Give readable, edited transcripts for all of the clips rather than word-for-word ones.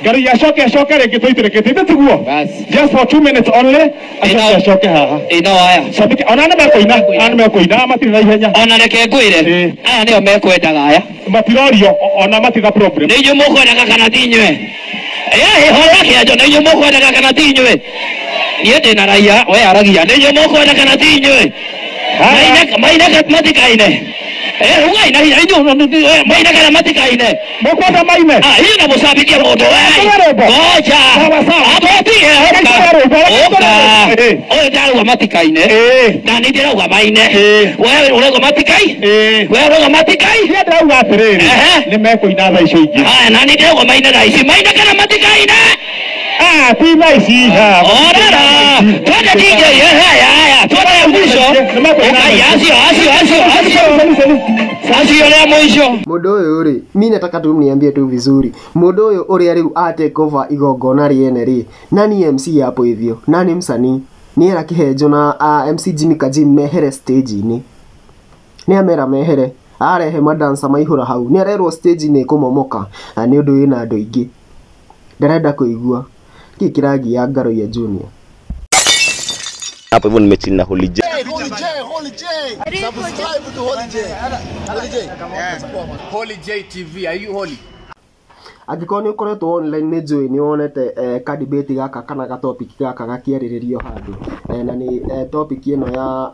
Gari shoke reke toiterekete tiguo. Bas. Just for 2 minutes only. Shoke haha. Ino aya. Sabiki ona na mekoina matiri na ihenya. Ona reke ngwire. Aya nio mekwendaga aya. Matirorio ona matiga problem. Ni nyu mukwendaga kana tinywe. Hoya kiajo ni nyu mukwendaga kana tinywe. Niĩ ndĩna raia we aragia nĩ nyu mũkwenda kana ti inyuĩ maina matikaine ugai na inyu maina kana matikaine mũkwenda maine hiyo na mũcabikia mũndũ goja abotie oya ndarauga matikaine na nĩ ndĩrauga maine we ũrauga matikai we ũrauga matikai niĩ ndĩrauga atĩrĩrĩ nĩ mekũina thaa icio ingĩ na nĩ ndĩrauga maine thaa ici maina kana matikaine ti nice ha. Orara. Twende DJ haya. Twende ya mwisho. Asio ya mwisho. Mũndũ ũyũ rĩ, mimi nataka tu niambie tu vizuri. Mũndũ ũyũ ũrĩa rĩu take over igongona rĩene rĩ, nani MC hapo hivyo? Nani msanii? Ni era Kĩhenjo na MC Jimmy Kajim mehere stage-inĩ. Ni amera mehere. Arehe madansa maihũra hau. Ni arerwo stage-inĩ kũmomoka. Ni ũndũ wĩna andũ aingĩ. Ndarenda kũigua. Kikiragi ya Ngaroiya Junior. Hapo hivyo nimechini na Holy J. Subscribe to Holy J. Holy J TV. Are you holy? Angĩkorwo nĩ ũkoretwo online nĩ njũĩ nĩ wonete ka debate gaka kana ga topic gaka gakĩarĩrĩrio handũ na nĩ topic ĩno ya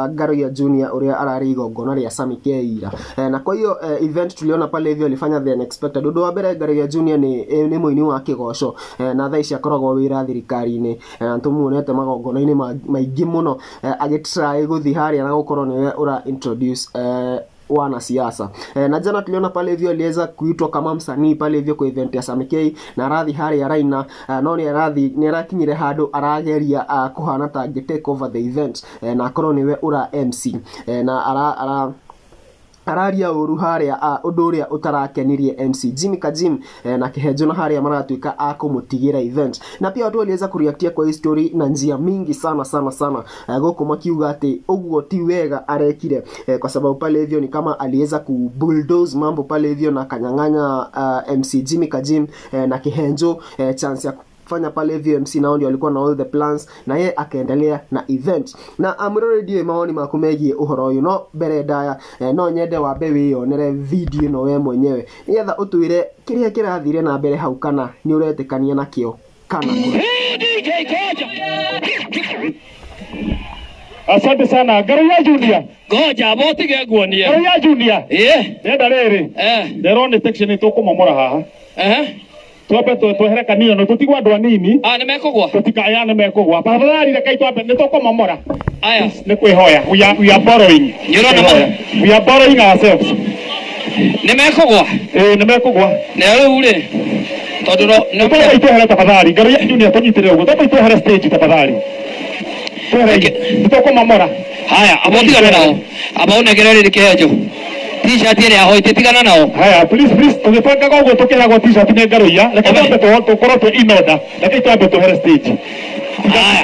Ngaroiya Junior ũrĩa ararĩ igongona rĩa Sami Keira na kwa hiyo event tuliona pale hivyo alifanya the unexpected. Ũndũ wa mbere Ngaroiya Junior nĩ mũini wa kĩgoco na thaa ici akoragwo wĩra thirikari-inĩ na tũmuonete magongona-inĩ maingĩ mũno agĩtry gũthiĩ harĩa na gũkorwo nĩwe ũra introduce wana siasa na jana tuliona pale hivyo aliweza kuitwa kama msanii pale hivyo kwa event ya Sami K na radhi hari ya Raina no ni radhi ni rakinyire handu arageria kuhana ta take over the event na akorwo niwe ura MC na araria uru haria undu uria utarakenirie MC Jimmy Kajim na Kĩhenjo na haria maratuika akumutigira event na pia watu waliweza kureactia kwa hii story na njia mingi sana goko makiuga ati uguo ti wega arekire kwa sababu pale hivyo ni kama aliweza kubulldoze mambo pale hivyo na kanyang'anya MC Jimmy Kajim na Kĩhenjo chance ya fanya pale hivyo MC nao ndio alikuwa na all the plans na yeye akaendelea na event na amuroredi maoni makumegie uhoro uyu no mbere ndaya no nyende wambe wiyonere video no we mwenyewe nigetha utwire kiria kirathire na mbere hau kana ni uretikania nakio kana DJ Koja. Asante sana Ngaroiya Junior. Goja botige nguonie. Ngaroiya Junior. Nenda rĩrĩ. Nderone section ĩtũkũmomora haha. Twambe twehere kanini no tutigwa andũ anini. Nĩ mekũgwa. Tutikaya nĩ mekũgwa. Tafadhali reke twambe nĩ tũkũmomora. Aya. Nĩ kwĩhoya. We are borrowing. We are borrowing ourselves. Nĩ mekũgwa. Nĩ mekũgwa. Na rĩu rĩ tondũ no twambe twehere tafadhali Ngaroiya Junior tũnyitĩrĩre ũguo. Twambe twehere stage tafadhali. Nĩ tũkũmomora. Haya, abotigana nao. Abonegere rĩrĩ Kĩhenjo. T-shirt ile ya hoite tigana nao. Haya, please tugipanga gogo tukirago t-shirt ni Ngaroiya. Reke twambe tukorwo tu inoda. Reke twambe tuhere stage.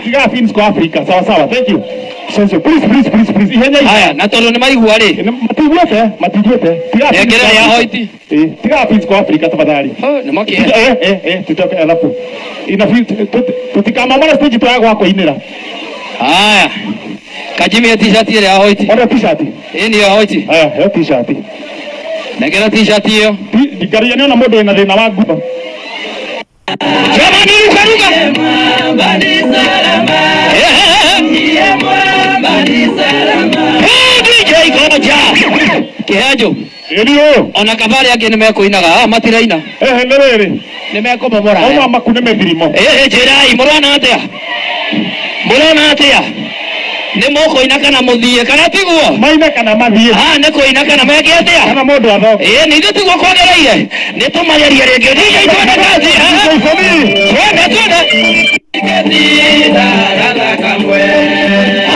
Tiga fins kwa Africa. Sawa. Thank you. So please. Ihenya. Haya, na tolo ni maigua ri. Matiguete. Tiga ya hoite. Tiga fins kwa Africa tafadhali. Ni makie. Tutoke alafu. Ina fins tutikama stage twagwa kwa inira. Haya. Kajimi t-shirt ile ya hoite. Ona t-shirt. Ni ya hoite. Haya, t-shirt. Negera t-shirt hiyo. Ngaroiya niona mundu ina thina wa nguo. Jamani ruka. Bali salama. Bali salama. DJ Koja. Kĩhenjo. Ndio. Ona kabari yake nimekuinaga matiraina. Nĩ nimekomomora. Ona makune methirimo. Jirai murona atia. Nĩ mũkũina kana mũthie kana tiguo? Maina kana mathie. Nĩ kũina kana meke atia? Kana mũndũ atho. Nĩ ithuĩ tiguo kwagĩrĩire. Nĩ tũmageria rĩngĩ. DJ twende kazi.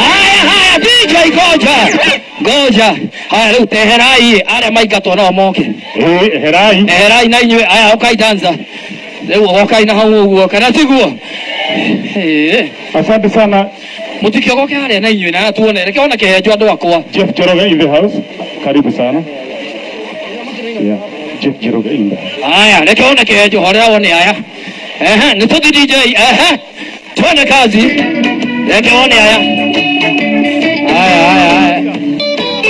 Haya DJ Koja. Haya rĩu teherai arĩa maingatwo no moke. Herai na inyuĩ aya ũkai danza. Rĩu ũkaina hau ũguo kana tiguo? Asante sana. Mutikiogoke haria na inyuĩ na tuone reke ona Kĩhenjo andũ akwa. Jeff Njoroge in the house. Karibu sana. Chief Kiruga inda. Haya, reke one Kihejo horia one aya. Ni tuthi DJ. Twende kazi. Reke one aya.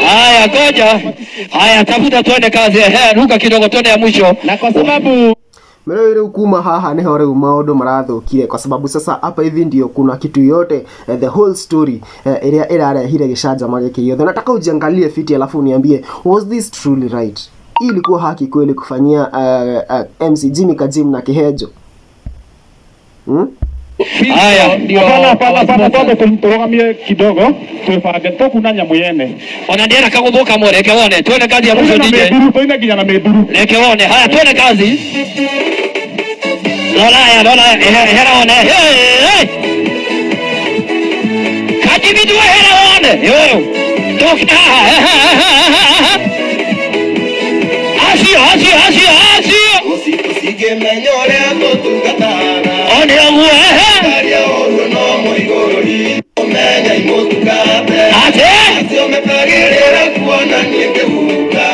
Haya, goja. Haya, tafuta twende kazi. Ruka kidogo twende ya mwisho. Na kwa sababu Mero ile kuma haha ni hore maundu marathukire kwa sababu sasa hapa hivi ndio kuna kitu yote the whole story area irarehire gicanjama giki yothe. Nataka ujiangalie fiti alafu niambie was this truly right? Hii ilikuwa haki kweli kufanyia MC Jimmy Kajim na Kihejo? Haya, ndio hapana bado turogamie kidogo tuifange tokuna nyamu yene. Ona ndiera kaguthuka mo reke wone twende kazi ya mwisho DJ. Toina ginya na meduru. Reke wone. Haya twende kazi. Lola hera wone. Kaji bidu hera wone. Yo. Tokna. Asio. Usige menyore atotugatana. One ogu Daria oru no moigorori. Omenya imotugate. Ate. Omepagirira kuona niekehuka.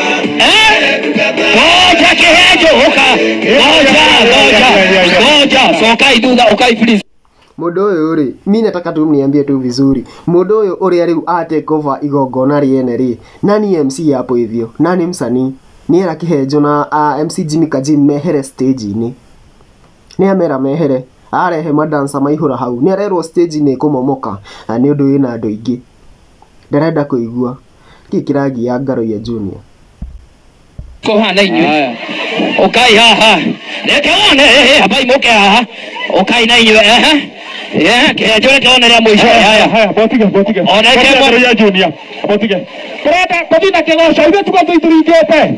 Goja Kihejo uka. Goja. So kai do that, okay please. Mundu uyu ri mimi nataka tu mniambie tu vizuri. Mundu uyu uri ari take over igongona riene ri. Nani MC hapo hivyo? Nani msanii? Ni era Kihejo na MC Jimmy Kajim mehere stage ni. Ni amera mehere. Arehe madansa maihura hau. Ni arerwo stage ni kumomoka. Ni undu wina andu ingi. Ndarenda kuigua. Kikiragi ya Ngaroiya Junior. Ko hana inyu. Okay ha. Reke wone habai moke ha. Okay na inyu Kihejo reke wone ria mwisho. Haya botige. Ona ke Ngaroiya Junior. Botige. Kurata kodina kegosho ithu tugathuituringite.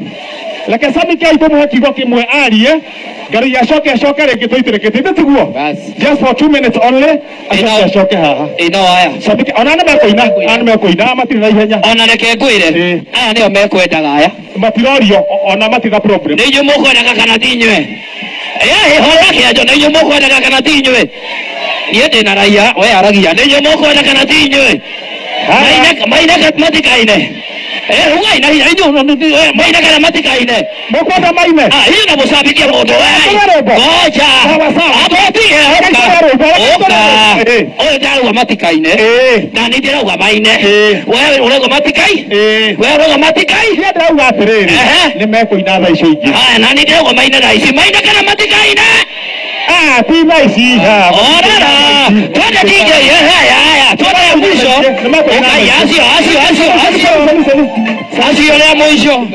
Leke sami kai tumu kigo kimwe arie. Ngaroiya shoke reke tuiturekete tiguo. Bas. Just for 2 minutes only. Shoke haha. Ino haya. Sabiki ona me koina matiri na ihenya. Ona reke ngwire. Aya nio mekwendaga aya. Matirorio ona matiga problem. Ni nyu mukwendaga kana tinywe. Horia Kihejo ni nyu mukwendaga kana tinywe. Niĩ ndĩna raia we aragia nĩ nyu mukwenda kana tinywe. Maina matikaine. Ugai na hiyo maina kana matikaine. Mukwenda maine. Hiyo na mushabikia mundu we. Goja. Abotige oya ndarauga matikaine. Na nĩ ndĩrauga maine. Wewe urauga matikai? Wewe urauga matikai? Nĩ ndĩrauga atĩrĩrĩ. Nĩ mekũina thaa icio ingĩ. Na nĩ ndĩrauga maine thaa ici. Maina kana matikaine? Ti thaa ici ha. Orara. Twende DJ. Haya. Twende ya mwisho. Asio lea mwisho.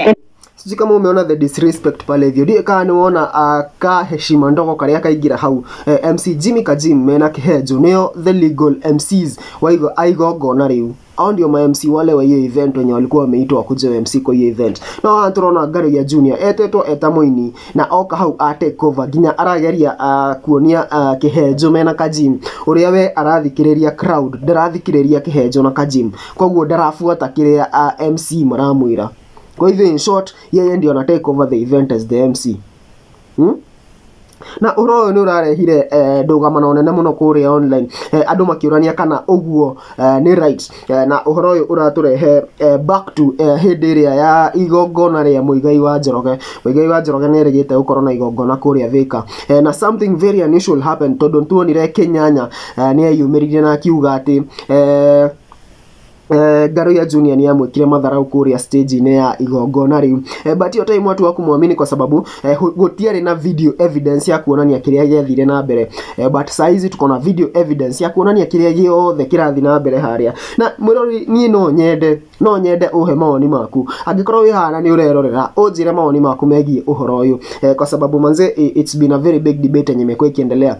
Sijui kama umeona the disrespect pale hivyo. Ndiye kana niona ka heshima ndogo karia kaigira hau. MC Jimmy Kajim mena Kihejo neo the legal MCs wa igongona riu. Hao ndio ma MC wale wa hiyo event wenye walikuwa wameitwa kuja MC kwa hiyo event. Na turona Ngaroiya Junior etetwo etamoini na oka hau take over ginya arageria kuonia Kihejo mena Kajim. Uria we arathikiriria crowd, ndarathikiriria Kihejo na Kajim. Koguo ndarafuata kiria MC maramwira. Kwa hivyo in short yeye ndio ana take over the event as the MC. Na uro ni urarehire ndugamano nene muno kuria online andu makiurania kana uguo ni right na uhoro uyu uraturehe back to hindi iria ya igongona ria Muigai wa Njoroge. Muigai wa Njoroge ni erigite gukorwo na igongona kuria Thika na something very unusual happened tondu tuonire Kenyanya ni ayumirire na kiuga ati Ngaroiya Junior ni amwikire matharau kuria stage ine ya igongona riu but yo time watu wakumwamini kwa sababu gutiari na video evidence ya kuonania kiria gethire na mbere but saizi tuko na video evidence ya kuonania kiria giothe kirathi na mbere haria na mwirori ni no nyende uhe maoni maku angikorwo wi hana ni urerorera unjire maoni maku megie uhoro uyu kwa sababu manze it's been a very big debate yenye imekuwa ikiendelea.